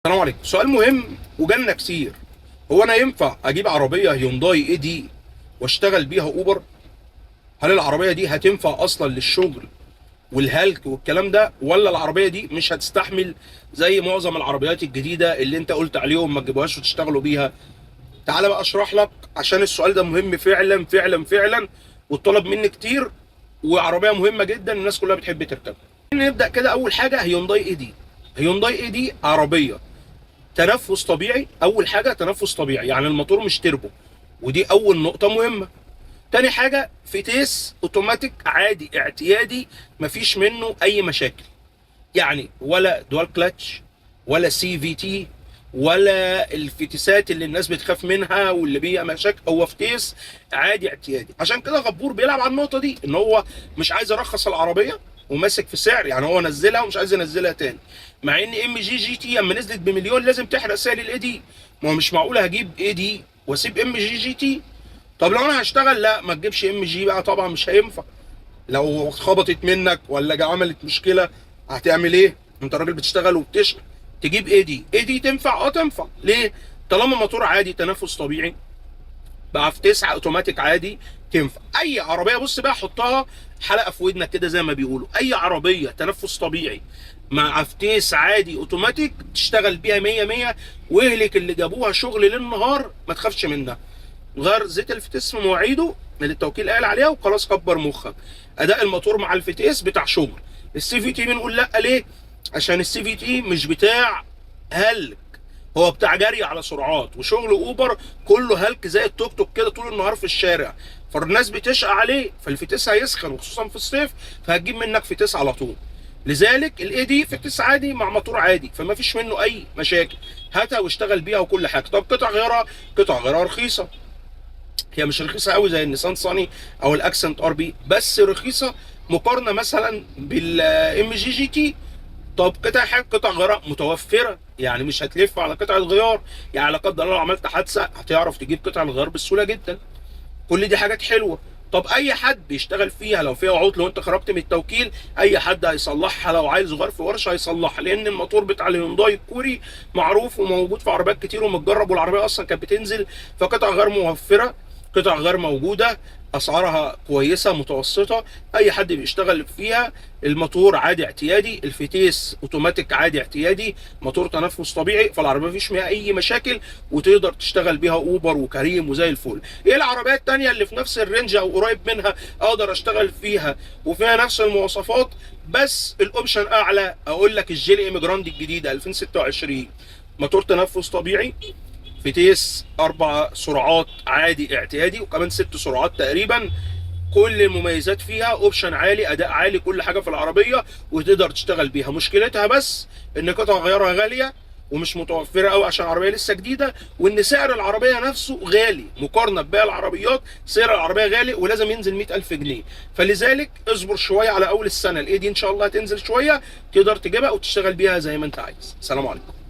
السلام عليكم. سؤال مهم وجالنا كتير. هو انا ينفع اجيب عربيه هيونداي اي دي واشتغل بيها اوبر؟ هل العربيه دي هتنفع اصلا للشغل والهلك والكلام ده، ولا العربيه دي مش هتستحمل زي معظم العربيات الجديده اللي انت قلت عليهم ما تجيبوهاش وتشتغلوا بيها؟ تعالى بقى اشرح لك، عشان السؤال ده مهم فعلا فعلا فعلا واتطلب مني كتير، وعربيه مهمه جدا الناس كلها بتحب تركبها. نبدا كده. اول حاجه هيونداي اي دي. هيونداي اي دي عربيه تنفس طبيعي. اول حاجه تنفس طبيعي، يعني الموتور مش تربو، ودي اول نقطه مهمه. تاني حاجه فتيس اوتوماتيك عادي اعتيادي، مفيش منه اي مشاكل، يعني ولا دوال كلاتش ولا سي في تي ولا الفتيسات اللي الناس بتخاف منها واللي بيها مشاكل. هو فتيس عادي اعتيادي. عشان كده غبور بيلعب على النقطه دي، ان هو مش عايز يرخص العربيه وماسك في سعر، يعني هو نزلها ومش عايز ينزلها تاني، مع ان ام جي جي تي لما نزلت بمليون لازم تحرق سعر الاي دي. ما هو مش معقول هجيب اي دي واسيب ام جي جي تي. طب لو انا هشتغل، لا ما تجيبش ام جي بقى، طبعا مش هينفع. لو خبطت منك ولا عملت مشكله هتعمل ايه؟ انت راجل بتشتغل وبتشتغل. تجيب اي دي. اي دي تنفع؟ تنفع. ليه؟ طالما موتور عادي تنفس طبيعي بقى في 9 اوتوماتيك عادي، تنفع اي عربيه. بص بقى، حطها حلقه في ودنك كده زي ما بيقولوا، اي عربيه تنفس طبيعي مع فتيس عادي اوتوماتيك تشتغل بيها 100 100. واهلك اللي جابوها شغل للنهار ما تخافش منها. غير زيت الفتيس في مواعيده اللي التوكيل قال عليها وخلاص، كبر مخك. اداء الموتور مع الفتيس بتاع شغل. السي في تي بنقول لا. ليه؟ عشان السي في تي مش بتاع هلك، هو بتاع جري على سرعات، وشغل اوبر كله هلك زي التوك توك كده طول النهار في الشارع، فالناس بتشقى عليه، فالفتيس هيسخن وخصوصا في الصيف، فهتجيب منك فتيس على طول. لذلك الاي دي فتيس عادي مع موتور عادي، فما فيش منه اي مشاكل. هاتها واشتغل بيها وكل حاجه. طب قطع غيارها؟ قطع غيارها رخيصه. هي مش رخيصه قوي زي النيسان صاني او الاكسنت ار بي، بس رخيصه مقارنه مثلا بالام جي جي تي. طب قطع غيار متوفره، يعني مش هتلف على قطع الغيار، يعني لا قدر الله لو عملت حادثه هتعرف تجيب قطع الغيار بسهوله جدا. كل دي حاجات حلوه. طب اي حد بيشتغل فيها لو فيها عطل وانت خرجت من التوكيل، اي حد هيصلحها. لو عايز غير في ورشه هيصلحها، لان الموتور بتاع الهيونداي الكوري معروف وموجود في عربيات كتير ومتجرب، والعربيه اصلا كانت بتنزل، فقطع غير موفره، قطع غير موجوده، اسعارها كويسه متوسطه. اي حد بيشتغل فيها. الموتور عادي اعتيادي، الفتيس اوتوماتيك عادي اعتيادي، موتور تنفس طبيعي، فالعربيه مفيش فيها اي مشاكل وتقدر تشتغل بيها اوبر وكريم وزي الفل. ايه العربيات التانيه اللي في نفس الرينج او قريب منها اقدر اشتغل فيها وفيها نفس المواصفات بس الاوبشن اعلى؟ اقول لك الجيل ام جراند الجديده 2026، موتور تنفس طبيعي، فتيس 4 سرعات عادي اعتيادي، وكمان 6 سرعات تقريبا. كل المميزات فيها، اوبشن عالي، اداء عالي، كل حاجه في العربيه وتقدر تشتغل بيها. مشكلتها بس ان قطع غيارها غاليه ومش متوفره قوي عشان العربيه لسه جديده، وان سعر العربيه نفسه غالي مقارنه بباقي العربيات. سعر العربيه غالي ولازم ينزل 100,000 جنيه، فلذلك اصبر شويه على اول السنه. الايه دي ان شاء الله هتنزل شويه، تقدر تجيبها وتشتغل بيها زي ما انت عايز. سلام عليكم.